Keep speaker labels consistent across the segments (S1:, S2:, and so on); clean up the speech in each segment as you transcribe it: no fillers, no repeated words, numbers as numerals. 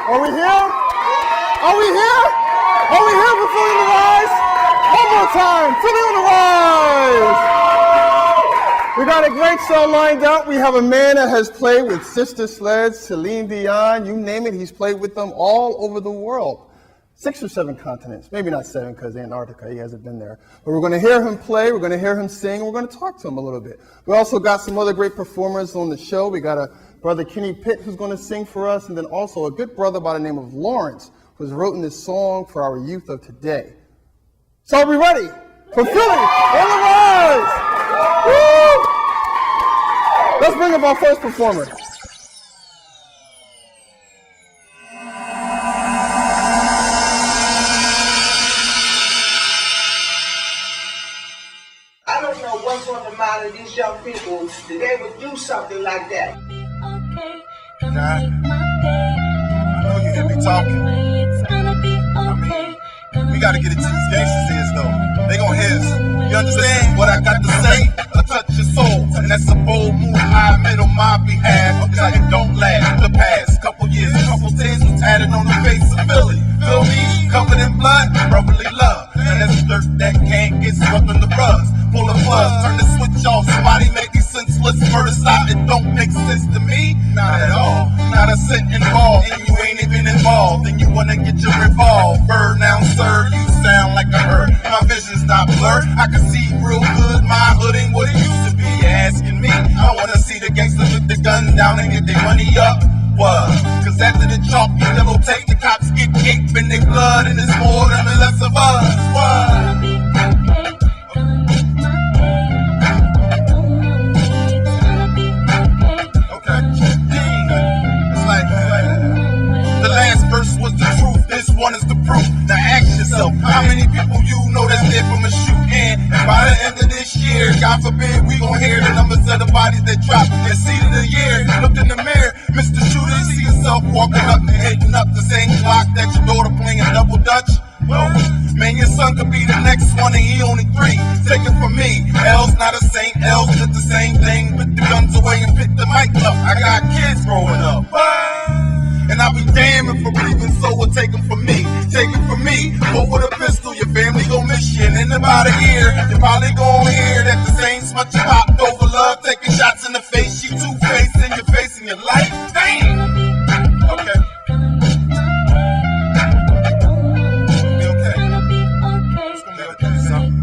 S1: Are we here? Are we here? Are we here for Philly on the Rise? One more time, Philly on the Rise! We got a great show lined up. We have a man that has played with Sister Sledge, Celine Dion, you name it, he's played with them all over the world. 6 or 7 continents, maybe not 7 because Antarctica, he hasn't been there. But we're going to hear him play, we're going to hear him sing, we're going to talk to him a little bit. We also got some other great performers on the show. We got a brother Kenny Pitt who's going to sing for us, and then also a good brother by the name of Lawrence who's written this song for our youth of today. So are we ready for Philly on the Rise? Woo! Let's bring up our first performer.
S2: I don't know what's on the mind of these young people that they would do something like that.
S3: Nah, I know you hear me talking. We gotta get it to these gangsters' ears though. They gon' hear us. You understand what I got to say? I touch your soul, and that's a bold move I made on my behalf. I'm like, don't laugh. The past couple years, couple days was tatted on the face of Philly. Feel me? Covered in blood, brotherly love. And that's dirt that can't get swept in the brush. Pull the plug, turn the switch off. Somebody make these senseless murder stop. It don't make sense to me, not at all. Not a cent involved, and you ain't even involved. And you wanna get your revolver. Now, sir, you sound like a hurt. My vision's not blurred. I can see real good. My hood ain't what it used to be. You're asking me, I wanna see the gangsters with the gun down and get their money up. What? Cause after the chalk, you never take the cops get kicked in their blood, and it's more than the less of us. What? Was the truth, this one is the proof. Now ask yourself, how many people you know that's dead from a shooting? And by the end of this year, God forbid, we gon' hear the numbers of the bodies that dropped. And see to the year, look in the mirror, Mr. Shooter, see yourself walking up and hitting up the same clock that your daughter playing double dutch. Well, man, your son could be the next one and he only 3. Take it from me, L's not a saint, L's did the same thing. Put the guns away and pick the mic up. I got kids growing up. And I'll be damned if a breathing soul will take them from me. Take it from me, but with a pistol, your family gon' miss you. And in about a year, you probably gon' hear that the same smut you popped over love, taking shots in the face. She two-faced in your face and your life. Damn! Okay. Be okay. It's gonna be okay, son.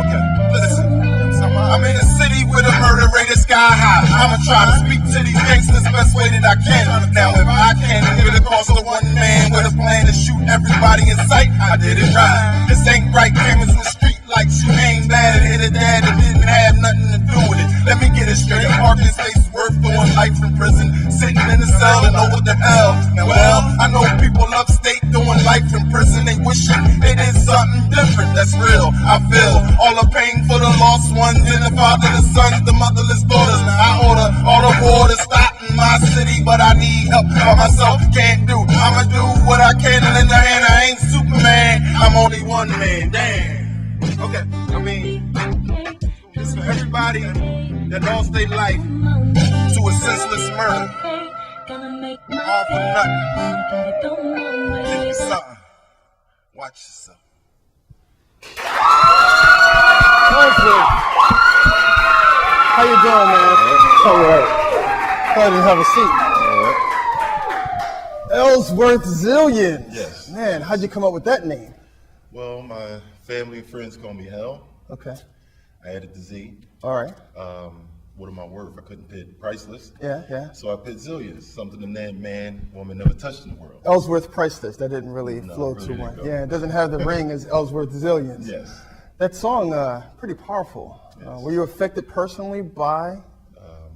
S3: Okay. Listen. I'm in a city where the murder rate is sky high. I'ma try to speak to these gangsters the best way that I can. Now if I can give it across to one man with a plan to shoot everybody in sight, I did it right. This ain't right, cameras with street lights. You ain't bad and hit a dad that didn't have nothing to do with it. Let me get it straight. A parking space worth doing life in prison, sitting in the cell and know what the hell. Now well, I know people upstate doing life in prison. They wishing they did something different. That's real. I feel all the pain for the lost ones and the fatherless sons, the motherless daughters. Now I order all the war to stop in my city, but I need help by myself. Can't do. I'ma do what I can, and in the hand I ain't Superman. I'm only one man. Damn. Okay. I mean, it's for everybody that lost their life to a senseless murder. All for nothing. Give me something. Watch yourself.
S1: How you doing, man? All right. Go ahead and have a seat. Ellsworth Zillions.
S3: Yes.
S1: Man, how'd you come up with that name?
S3: Well, my family and friends call me Hell.
S1: Okay.
S3: I added the Z.
S1: All right.
S3: What am I worth? I couldn't pit priceless.
S1: Yeah.
S3: So I pit zillions, something that man, woman never touched in the world.
S1: Ellsworth Priceless. That didn't really
S3: No,
S1: flow
S3: really
S1: too
S3: didn't
S1: much.
S3: go.
S1: Yeah, it doesn't have the ring as Ellsworth Zillions.
S3: Yes.
S1: That song, pretty powerful.
S3: Yes.
S1: Were you affected personally by,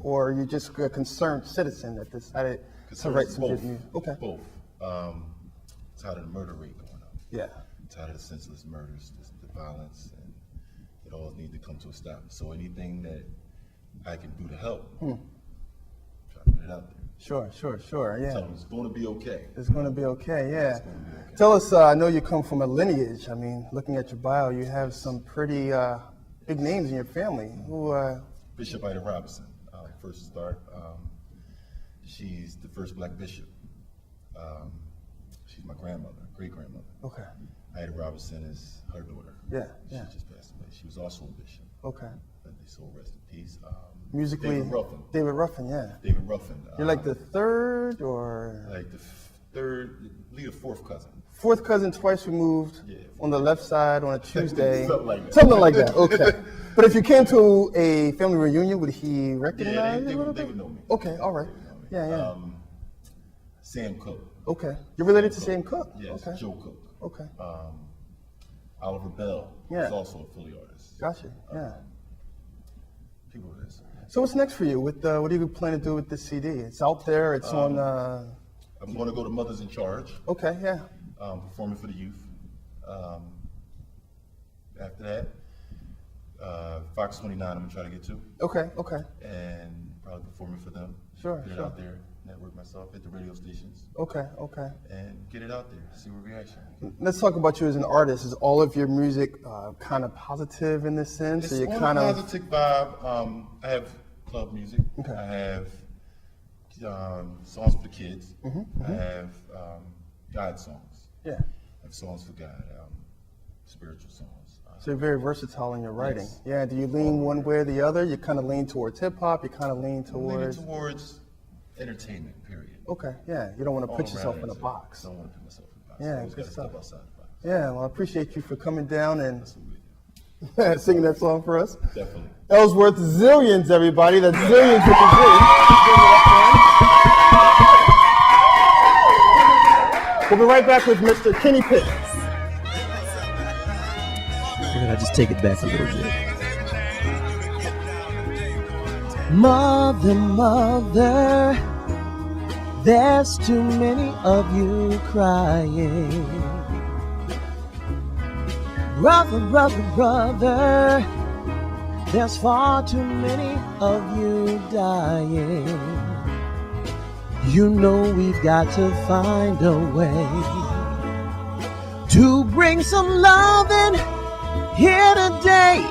S1: or are you just a concerned citizen that decided to write some good music? Okay.
S3: Both. Tired of the murder rate going up.
S1: Yeah.
S3: Tired of the senseless murders, the violence, and it all needs to come to a stop. So anything that I can do to help, try to put it out there.
S1: Sure, yeah.
S3: So it's going to be okay.
S1: It's going to be okay, yeah.
S3: It's going to be okay.
S1: Tell us, I know you come from a lineage. I mean, looking at your bio, you have some pretty big names in your family. Who?
S3: Bishop Ida Robinson, first to start. She's the first black bishop. my grandmother, great-grandmother.
S1: Okay.
S3: Ida Robinson is her daughter.
S1: Yeah, yeah.
S3: She just passed away. She was also a bishop.
S1: Okay.
S3: Let they soul rest in peace.
S1: Musically,
S3: David Ruffin.
S1: David Ruffin, yeah.
S3: David Ruffin.
S1: You're like the third or
S3: Like the third, lead a fourth cousin.
S1: fourth cousin, twice removed,
S3: Yeah.
S1: on the left side on a Tuesday.
S3: Something like that.
S1: Something like that. Okay. But if you came to a family reunion, would he recognize
S3: Yeah,
S1: you a little
S3: they
S1: bit?
S3: would know me.
S1: Okay, all right.
S3: They would know me.
S1: Yeah, yeah.
S3: Sam Cook.
S1: Okay. You're related to Sam Cook?
S3: Yes,
S1: Okay.
S3: Joe Cook.
S1: Okay.
S3: Oliver Bell
S1: Yeah.
S3: is also a Philly artist.
S1: Gotcha. Yeah.
S3: People of this.
S1: So what's next for you? What do you plan to do with this CD? It's out there. It's on.
S3: I'm going to go to Mothers in Charge,
S1: Okay. Yeah.
S3: performing for the youth. After that, Fox 29 I'm going to try to get to,
S1: Okay. Okay.
S3: and probably performing for them.
S1: Sure,
S3: Get it
S1: sure.
S3: out there, network myself, hit the radio stations,
S1: Okay. Okay.
S3: and get it out there, see what reaction.
S1: Let's talk about you as an artist. Is all of your music kind of positive in this sense?
S3: It's
S1: Or you
S3: on
S1: kind
S3: a
S1: of
S3: positive vibe. I have club music.
S1: Okay.
S3: I have songs for the kids.
S1: Mm-hmm,
S3: I have God songs.
S1: yeah.
S3: I have songs for God, spiritual songs.
S1: So you're very versatile in your writing.
S3: Yes.
S1: Yeah. Do you lean one way or the other? You kind of lean towards hip hop. You kind of lean
S3: I'm leaning
S1: towards.
S3: towards entertainment, period.
S1: Okay. Yeah. You don't want to
S3: All
S1: put yourself
S3: around
S1: in a
S3: it.
S1: box.
S3: Don't want to put myself in a box.
S1: Yeah,
S3: I always
S1: good
S3: got to step
S1: stuff.
S3: outside the box.
S1: Yeah. Well, I appreciate you for coming down and
S3: That's what we do.
S1: singing that song for us.
S3: Definitely.
S1: Ellsworth Zillions, everybody. That's Zillions with the Z. We'll be right back with Mr. Kenny Pitt.
S4: And I just take it back a little bit. Mother, mother, there's too many of you crying. Brother, brother, brother, there's far too many of you dying. You know we've got to find a way to bring some loving here today.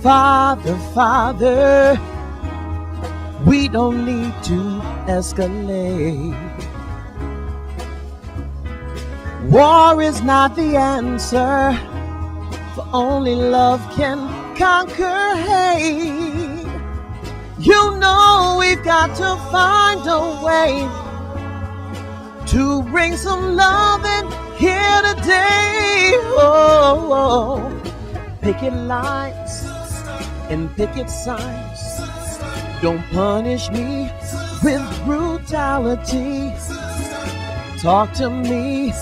S4: Father, Father, we don't need to escalate. War is not the answer, for only love can conquer hate. You know we've got to find a way to bring some loving here today. Oh, picket lines and picket signs. Don't punish me with brutality. Talk to me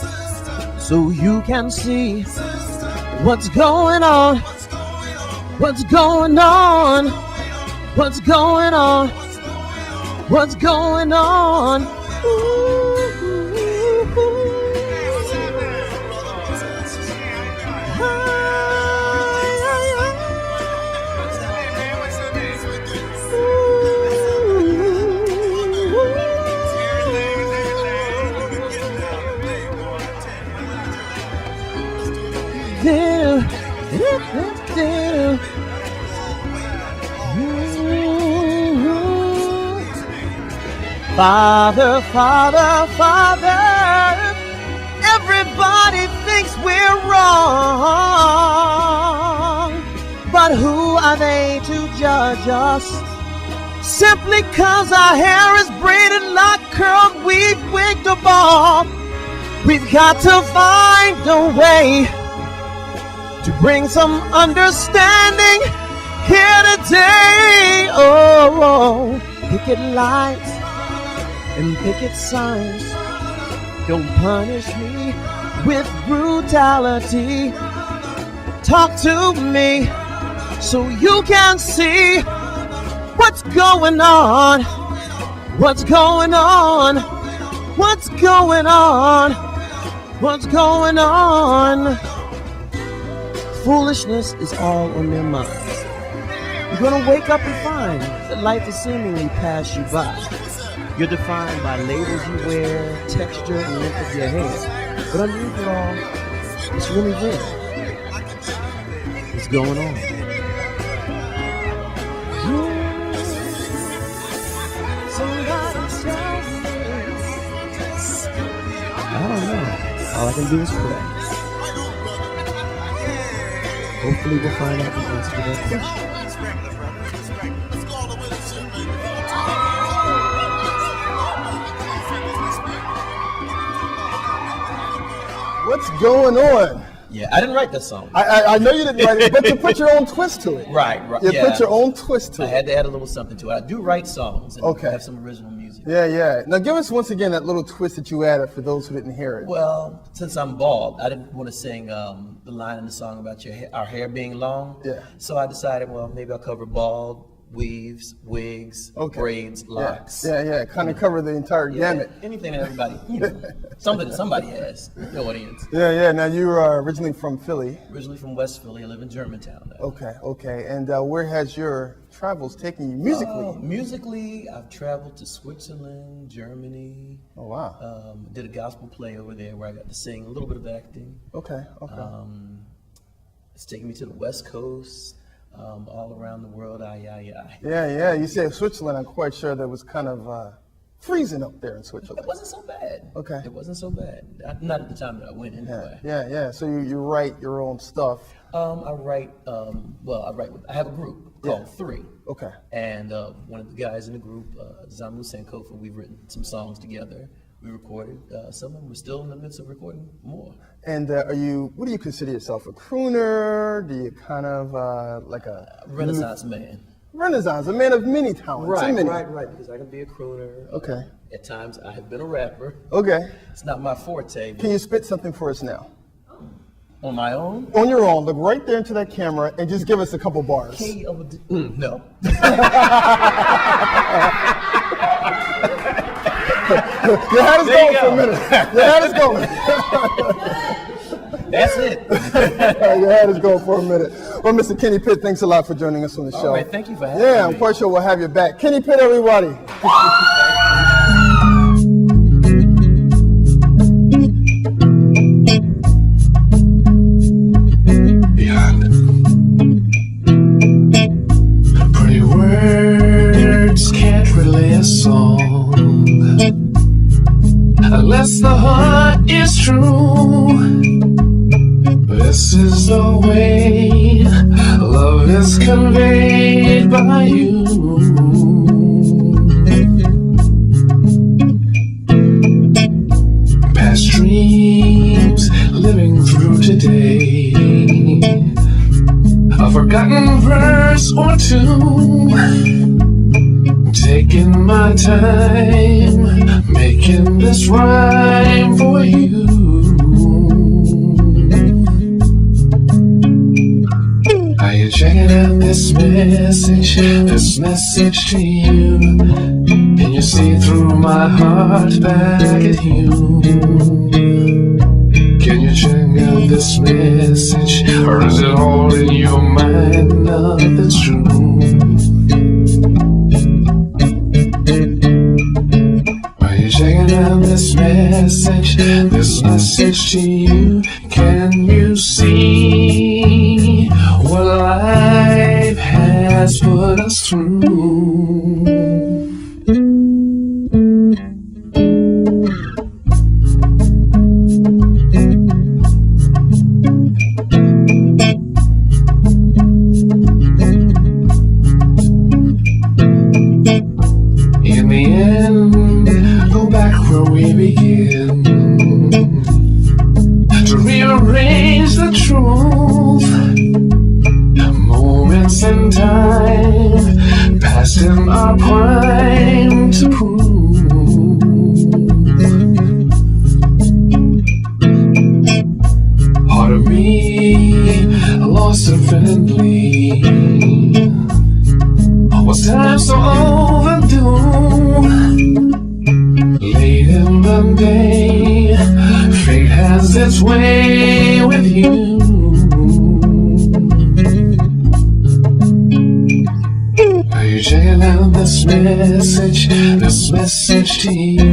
S4: so you can see what's going on. What's going on? What's going on? What's going on? Father, Father, Father, everybody thinks we're wrong, but who are they to judge us? Simply 'cause our hair is braided, locked, curled, we've wigged a ball. We've got to find a way to bring some understanding here today. Oh, picket lights and picket signs. Don't punish me with brutality. Talk to me so you can see what's going on. What's going on? What's going on? What's going on? Foolishness is all on their minds. You're gonna wake up and find that life is seemingly pass you by. You're defined by labels you wear, texture, and length of your hair. But underneath it all, it's really there. What's going on? Somebody tell me I don't know. All I can do is pray. Hopefully we'll find out the answer to that question.
S1: What's going on?
S5: Yeah, I didn't write that song.
S1: I know you didn't write it, but you put your own twist to it.
S5: Right.
S1: You
S5: yeah.
S1: put your own twist to
S5: I
S1: it.
S5: had to add a little something to it. I do write songs and
S1: Okay.
S5: have some original music.
S1: Yeah. Now give us once again that little twist that you added for those who didn't hear it.
S5: Well, since I'm bald, I didn't want to sing the line in the song about our hair being long.
S1: Yeah.
S5: So I decided, well, maybe I'll cover bald, weaves, wigs,
S1: Okay.
S5: braids, locks.
S1: Yeah. Kind of cover the entire gamut.
S5: Anything that everybody, something that somebody has, the audience.
S1: Yeah. Now you are originally from Philly.
S5: Originally from West Philly, I live in Germantown now.
S1: Okay. And where has your travels taken you musically?
S5: Musically, I've traveled to Switzerland, Germany.
S1: Oh wow.
S5: Did a gospel play over there where I got to sing, a little bit of acting.
S1: Okay.
S5: It's taken me to the West Coast, all around the world.
S1: Yeah. You said Switzerland. I'm quite sure that was kind of freezing up there in Switzerland.
S5: It wasn't so bad.
S1: Okay.
S5: It wasn't so bad. Not at the time that I went anyway.
S1: Yeah. So you write your own stuff.
S5: I write. I have a group called Three.
S1: Okay.
S5: And one of the guys in the group, Zamu Sankofa, we've written some songs together. We recorded some of them. We're still in the midst of recording more.
S1: And what do you consider yourself? A crooner? Do you kind of like a
S5: Renaissance man.
S1: Renaissance, a man of many talents.
S5: Right,
S1: many.
S5: right. Because I can be a crooner.
S1: Okay.
S5: At times, I have been a rapper.
S1: Okay.
S5: It's not my forte.
S1: Can you spit something for us now?
S5: On my own?
S1: On your own. Look right there into that camera and just give us a couple bars.
S5: Key of a no.
S1: Your head is going for a minute. Your head is going.
S5: That's it.
S1: Your head is going for a minute. Well, Mr. Kenny Pitt, thanks a lot for joining us on the show.
S5: All right, thank you for having me.
S1: Yeah, I'm quite sure we'll have you back. Kenny Pitt, everybody.
S6: Pretty words can't relay a song unless the heart is true. This is the way love is conveyed by you. Past dreams living through today, a forgotten verse or two, taking my time, making this rhyme for you. Are you checking out this message to you? Can you see through my heart back at you? Can you check out this message, or is it all in your mind? Nothing's true. Are you checking out this message to you? Can you see what life has put us through? In the end, go back where we begin, to rearrange the truth. Moments in time, past in our prime to prove. Part of me lost infinitely. Was time so overdue? Late in the day, fate has its way with you. Are you checking out this message to you?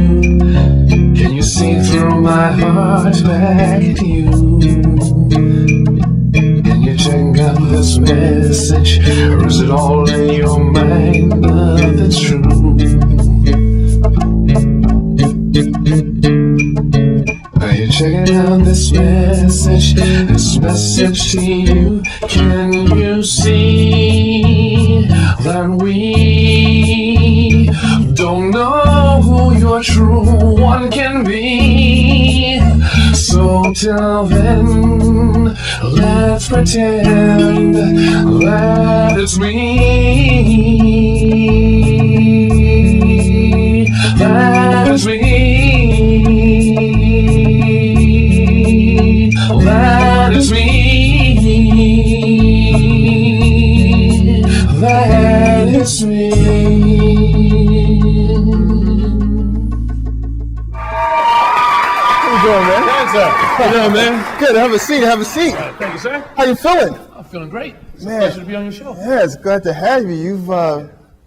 S6: Can you see through my heart back at you? Can you check out this message, or is it all in your mind? Nothing's true. this message to you. Can you see that we don't know who your true one can be? So till then, let's pretend that it's me. That it's me. That it's me. That it's me.
S1: How you doing, man?
S7: Thanks, sir. How you doing, man?
S1: Good. Have a seat. Have a seat.
S7: Thank you, sir.
S1: How you feeling?
S7: I'm feeling great. It's
S1: Man.
S7: a pleasure to be on your show.
S1: Yeah, it's glad to have you. You've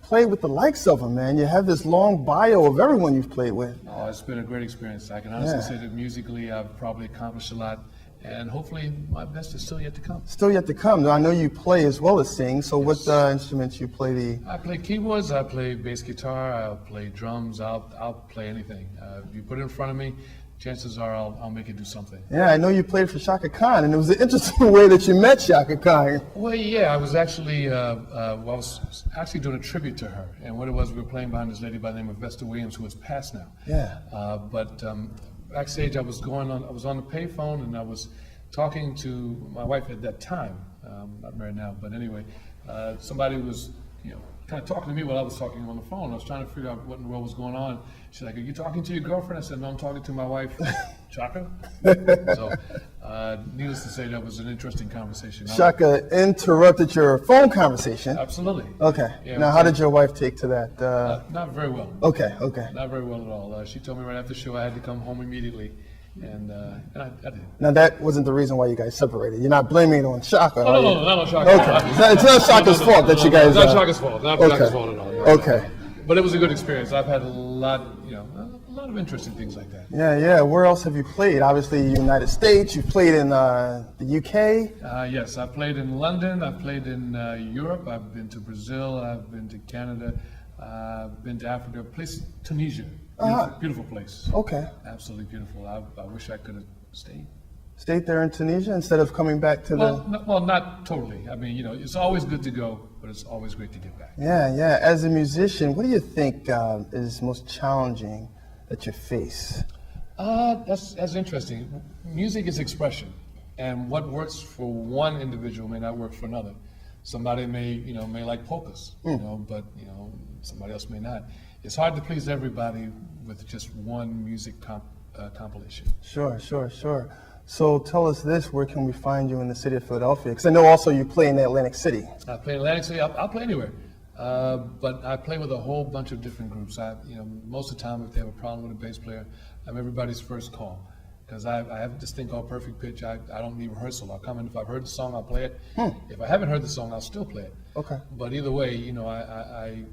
S1: played with the likes of them, man. You have this long bio of everyone you've played with.
S7: Oh, it's been a great experience. I can honestly say that musically, I've probably accomplished a lot, and hopefully, my best is still yet to come.
S1: Still yet to come. I know you play as well as sing. So, what instruments you play?
S7: I play keyboards. I play bass guitar. I play drums. I'll play anything. If you put it in front of me, chances are I'll make it do something.
S1: Yeah, I know you played for Shaka Khan, and it was an interesting way that you met Shaka Khan.
S7: Well, yeah, I was actually doing a tribute to her, and what it was, we were playing behind this lady by the name of Vesta Williams, who is passed now.
S1: Yeah.
S7: But backstage, I was on the payphone, and I was talking to my wife at that time. Not married now, but anyway, somebody was, kind of talking to me while I was talking on the phone. I was trying to figure out what in the world was going on. She's like, "Are you talking to your girlfriend?" I said, "No, I'm talking to my wife, Shaka." So, needless to say, that was an interesting conversation.
S1: Shaka interrupted your phone conversation.
S7: Absolutely.
S1: Okay.
S7: Yeah,
S1: Now, how did your wife take to that?
S7: Not very well.
S1: Okay.
S7: Not very well at all. She told me right after the show I had to come home immediately, and I did.
S1: Now, that wasn't the reason why you guys separated. You're not blaming it on Shaka,
S7: Oh,
S1: are
S7: no,
S1: you?
S7: not on Shaka.
S1: Okay. It's not Shaka's fault that you guys...
S7: It's not Shaka's fault. Not
S1: okay.
S7: Shaka's fault at all.
S1: Okay.
S7: But it was a good experience. I've had a lot of interesting things like that.
S1: Yeah. Where else have you played? Obviously, United States. You've played in the UK.
S7: Yes, I've played in London. I've played in Europe. I've been to Brazil. I've been to Canada. I've been to Africa. Tunisia. Beautiful place.
S1: Okay.
S7: Absolutely beautiful. I wish I could have stayed.
S1: Stayed there in Tunisia instead of coming back to the...
S7: Well, not totally. I mean, it's always good to go, but it's always great to get back.
S1: Yeah. As a musician, what do you think is most challenging that you face?
S7: That's interesting. Music is expression, and what works for one individual may not work for another. Somebody may like polkas, but somebody else may not. It's hard to please everybody with just one music compilation.
S1: Sure. So tell us this, where can we find you in the city of Philadelphia? Because I know also you play in Atlantic City.
S7: I play in Atlantic City. I'll play anywhere. But I play with a whole bunch of different groups. Most of the time, if they have a problem with a bass player, I'm everybody's first call. Because I have this thing called perfect pitch. I don't need rehearsal. I'll come in, if I've heard the song, I'll play it. If I haven't heard the song, I'll still play it.
S1: Okay.
S7: But either way, I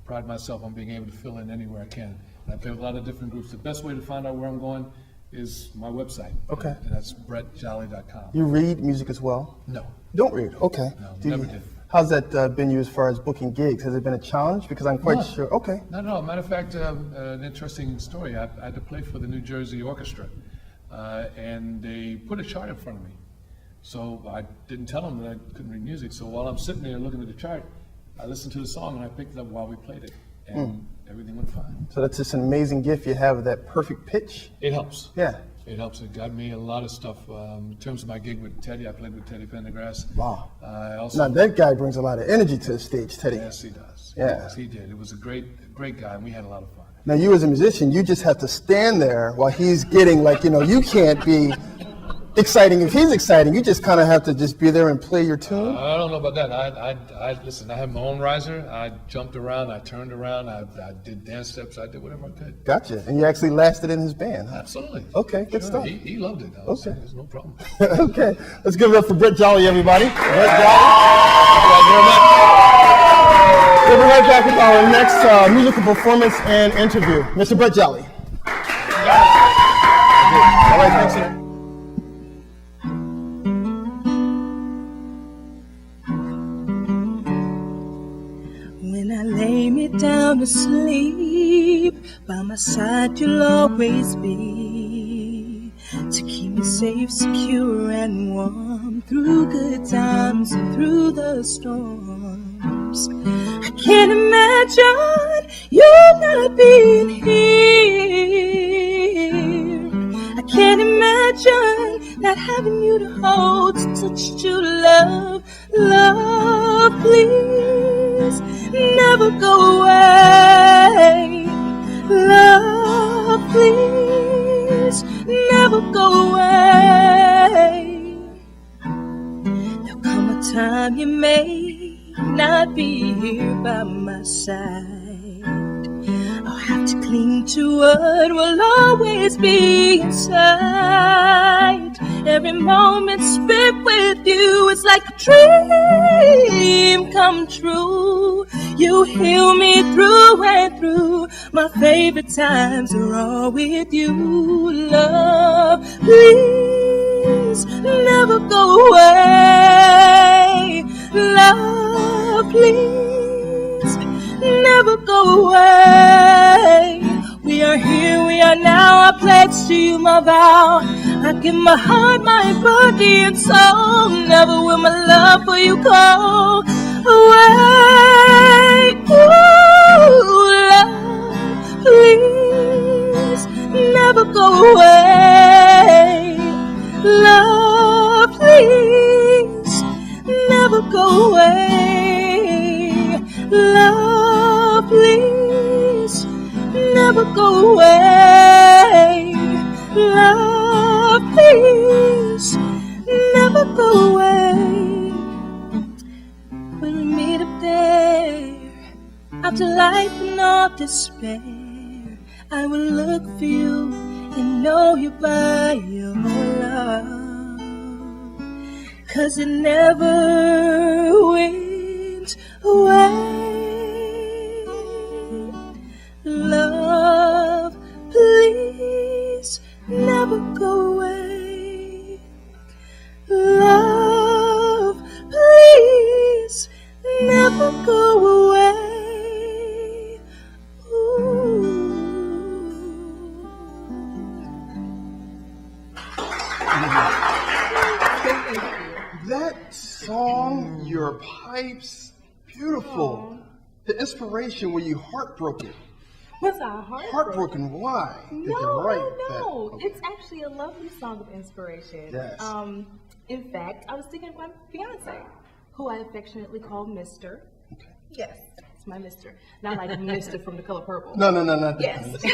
S7: pride myself on being able to fill in anywhere I can. And I play with a lot of different groups. The best way to find out where I'm going is my website.
S1: Okay.
S7: And that's brettjolly.com.
S1: You read music as well?
S7: No.
S1: Don't read? Okay.
S7: No, never did.
S1: How's that been you as far as booking gigs? Has it been a challenge? Because I'm quite sure. Okay.
S7: No. Matter of fact, an interesting story. I had to play for the New Jersey Orchestra, and they put a chart in front of me. So I didn't tell them that I couldn't read music. So while I'm sitting there looking at the chart, I listened to the song and I picked it up while we played it, and everything went fine.
S1: So that's just an amazing gift you have, that perfect pitch.
S7: It helps.
S1: Yeah.
S7: It helps. It got me a lot of stuff. In terms of my gig with Teddy, I played with Teddy Pendergrass.
S1: Wow.
S7: I also.
S1: Now that guy brings a lot of energy to the stage, Teddy.
S7: Yes, he does.
S1: Yeah.
S7: Yes, he did. It was a great guy, and we had a lot of fun.
S1: Now you as a musician, you just have to stand there while he's getting you can't be exciting if he's exciting. You just kind of have to just be there and play your tune.
S7: I don't know about that. Listen, I had my own riser. I jumped around, I turned around, I did dance steps, I did whatever I could.
S1: Gotcha. And you actually lasted in his band, huh?
S7: Absolutely.
S1: Okay, good
S7: Sure,
S1: stuff.
S7: He loved it.
S1: Okay.
S7: There's no problem.
S1: Okay, let's give it up for Brett Jolly, everybody. Brett Jolly.
S7: Thank you very much.
S1: We'll be right back with our next musical performance and interview. Mr. Brett Jolly. All right, thanks, sir.
S8: When I lay me down to sleep, by my side you'll always be. to keep me safe, secure, and warm through good times and through the storms. I can't imagine you not being here. I can't imagine not having you to hold, to touch, to love. Love, please never go away. Love, please never go away. There'll come a time you may not be here by my side. I'll have to cling to what will always be inside. Every moment spent with you is like a dream come true. You heal me through and through. My favorite times are all with you. Love, please never go away. Love, please never go away. We are here, we are now. I pledge to you my vow. I give my heart, my body, and soul. Never will my love for you go away. Ooh, love, please never go away. Love, please never go away. Love, please never go away. Love, please never go away. When we meet up there, after life and all despair, I will look for you and know you by your love. 'Cause it never went away. Love, please never go away. Love, please never go away. Ooh.
S1: That song, your pipes, beautiful. The inspiration, were you heartbroken?
S9: Was I heartbroken?
S1: Heartbroken, why? Did you
S9: No,
S1: write
S9: no.
S1: that? Okay.
S9: It's actually a lovely song of inspiration.
S1: Yes.
S9: In fact, I was thinking of my fiance, who I affectionately call Mr.
S1: Okay.
S9: Yes, it's my Mr. Not like Mr. from The Color Purple.
S1: No, not that.
S9: Yes. That's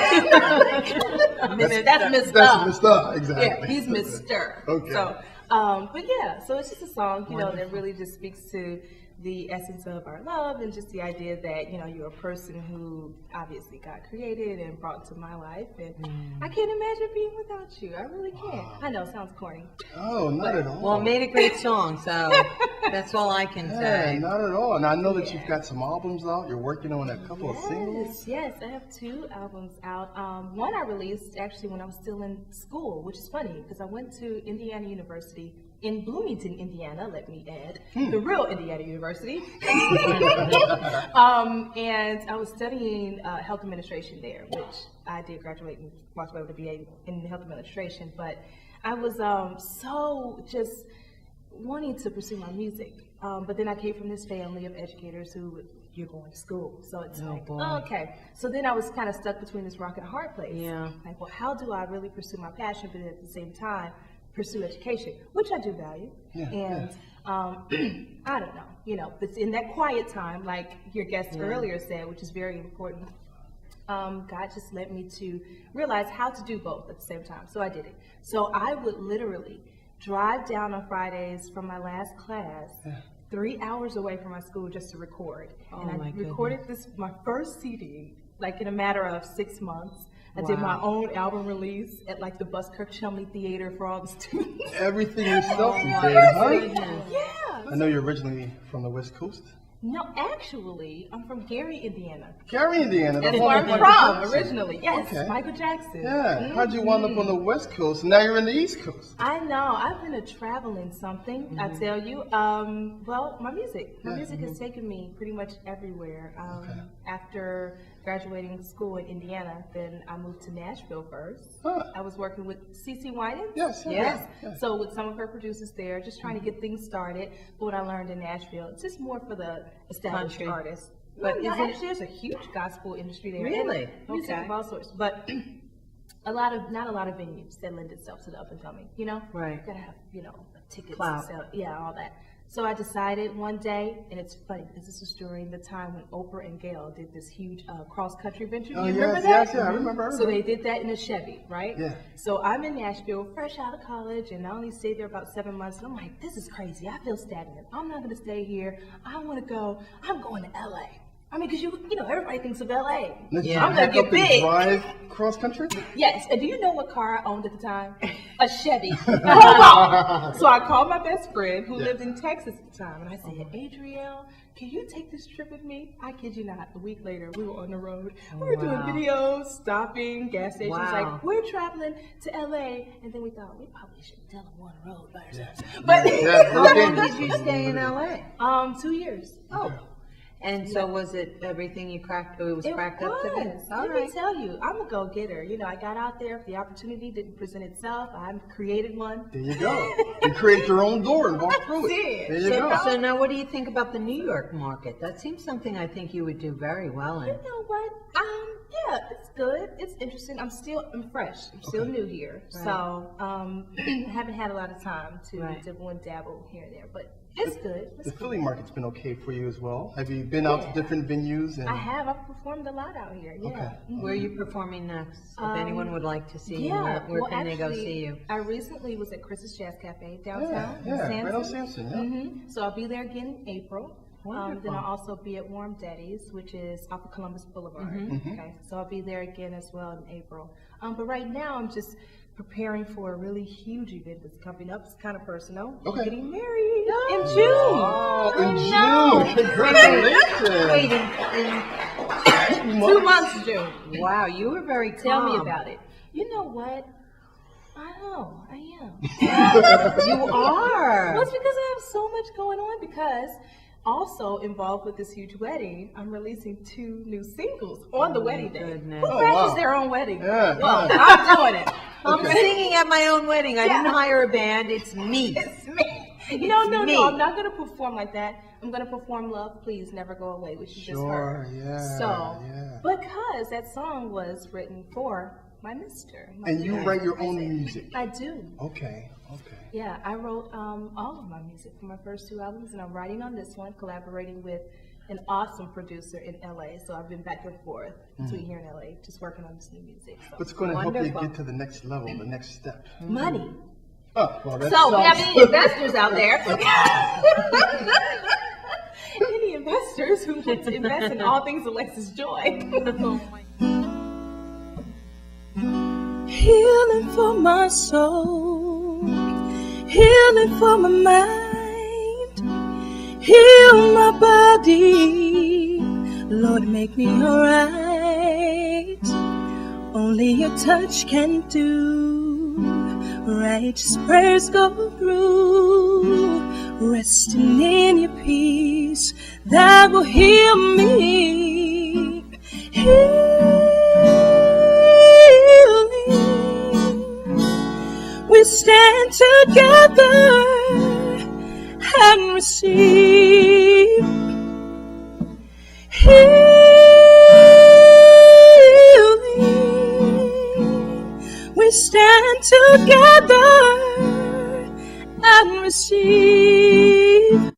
S9: Mr.
S1: That's Mr. Exactly.
S9: Yeah, he's Mr.
S1: Okay.
S9: So, but yeah, so it's just a song, that really just speaks to the essence of our love and just the idea that, you're a person who obviously God created and brought to my life. And I can't imagine being without you. I really can't. I know, it sounds corny.
S1: Oh, not at all.
S10: Well, it made a great song, so that's all I can
S1: Yeah,
S10: say.
S1: not at all. And I know that you've got some albums out. You're working on a couple of singles.
S9: Yes, I have 2 albums out. One I released actually when I was still in school, which is funny because I went to Indiana University in Bloomington, Indiana, let me add, the real Indiana University. And I was studying health administration there, which I did graduate and walked away with a BA in health administration. But I was so just wanting to pursue my music. But then I came from this family of educators who, you're going to school. So it's okay. So then I was kind of stuck between this rock and a hard place.
S10: Yeah.
S9: Like, well, how do I really pursue my passion, but at the same time, pursue education, which I do value. I don't know, but in that quiet time, like your guest earlier said, which is very important, God just led me to realize how to do both at the same time. So I did it. So I would literally drive down on Fridays from my last class, 3 hours away from my school just to record. And I recorded my first CD, like in a matter of 6 months. I did my own album release at like the Buskirk Chumley Theater for all the students.
S1: Everything yourself you did, huh?
S9: Yeah.
S1: I know you're originally from the West Coast.
S9: No, actually, I'm from Gary, Indiana.
S1: Gary, Indiana.
S9: That's
S1: home
S9: where
S1: of
S9: I'm
S1: Michael
S9: from
S1: Jackson.
S9: originally. Yes,
S1: Okay.
S9: Michael Jackson.
S1: Yeah. How'd you wind up on the West Coast? Now you're in the East Coast.
S9: I know. I've been a traveling something, I tell you. Well, my music. My music has taken me pretty much everywhere. After graduating school in Indiana, then I moved to Nashville first.
S1: Huh.
S9: I was working with CeCe Winans.
S1: Yes.
S10: Yes.
S9: So with some of her producers there, just trying to get things started. But what I learned in Nashville, it's just more for the established
S10: Country.
S9: artists.
S10: But
S9: But no,
S10: is it-
S9: actually, there's a huge gospel industry there.
S10: Really?
S9: And music
S10: Okay.
S9: of all sorts. But not a lot of venues that lend itself to the up and coming, you know?
S10: Right.
S9: You gotta have, tickets
S10: Clout.
S9: to sell, yeah, all that. So I decided one day, and it's funny because this was during the time when Oprah and Gail did this huge cross-country venture.
S1: Oh,
S9: Do you
S1: yes,
S9: remember that?
S1: yes, yeah, I remember.
S9: So they did that in a Chevy, right?
S1: Yeah.
S9: So I'm in Nashville, fresh out of college, and I only stayed there about 7 months. And I'm like, this is crazy. I feel stagnant. I'm not going to stay here. I want to go. I'm going to LA. I mean, because everybody thinks of LA.
S10: Yeah.
S9: I'm going to get big.
S1: Drive cross country?
S9: Yes, and do you know what car I owned at the time? A Chevy. Hold on. So I called my best friend who lived in Texas at the time, and I said, Adrielle, can you take this trip with me? I kid you not. A week later, we were on the road. We were doing videos, stopping, gas stations.
S10: Wow.
S9: Like, we're traveling to LA, and then we thought, we probably should tell them one road by ourselves. But
S10: How long did you stay in LA?
S9: 2 years.
S10: Oh. And so was it everything you cracked? It was cracked up to this. All
S9: Let
S10: right.
S9: me tell you, I'm a go-getter. I got out there. If the opportunity didn't present itself, I created one.
S1: There you go. You create your own door and walk through it. There you go.
S10: So now, what do you think about the New York market? That seems something I think you would do very well in.
S9: You know what? Yeah, it's good. It's interesting. I'm fresh. I'm still new here.
S10: Right.
S9: So, haven't had a lot of time to dibble and dabble here and there, but it's good.
S1: The Philly market's been okay for you as well. Have you been out to different venues? And
S9: I have. I've performed a lot out here. Yeah.
S1: Okay.
S10: Where are you performing next? If anyone would like to see you,
S9: Yeah.
S10: where
S9: well,
S10: can they go
S9: actually,
S10: see you?
S9: I recently was at Chris's Jazz Cafe downtown.
S1: Yeah,
S9: in
S1: right on
S9: Sampson.
S1: Sampson, yeah.
S9: So I'll be there again in April. Then
S10: Wonderful.
S9: I'll also be at Warm Daddy's, which is off of Columbus Boulevard. Okay, so I'll be there again as well in April. But right now I'm just preparing for a really huge event that's coming up. It's kind of personal. I'm
S1: Okay.
S9: getting married in June.
S1: Oh, in
S9: know.
S1: June. Congratulations.
S10: Wait, in
S9: 2 months, June.
S10: wow, you were very calm.
S9: Tell me about it. You know what? I know, I am.
S10: You are.
S9: Well, it's because I have so much going on, because also involved with this huge wedding, I'm releasing 2 new singles on the wedding day.
S10: goodness.
S9: Who
S1: Oh,
S9: crashes
S1: wow.
S9: their own wedding?
S1: Yeah,
S9: Well,
S1: yeah.
S9: I'm doing it.
S10: I'm singing at my own wedding. I didn't hire a band. It's me.
S9: It's me. No,
S10: me.
S9: I'm not going to perform like that. I'm going to perform Love Please Never Go Away, which you just heard.
S1: yeah.
S9: So,
S1: yeah.
S9: because that song was written for my mister. my
S1: And you
S9: fiance.
S1: write your own music.
S9: I do.
S1: Okay.
S9: Yeah, I wrote all of my music for my first 2 albums, and I'm writing on this one, collaborating with an awesome producer in LA. So I've been back and forth between here and LA, just working on this new music. So.
S1: What's going to help you
S10: Wonderful.
S1: get to the next level, the next step?
S9: Money.
S1: Oh, well, that's
S9: So we have any investors out there. Any investors who want to invest in all things Alexis Joy.
S8: Healing for my soul, healing for my mind, heal my body, Lord, make me alright. Only your touch can do, righteous prayers go through, resting in your peace that will heal me. We stand together and receive healing. We stand together and receive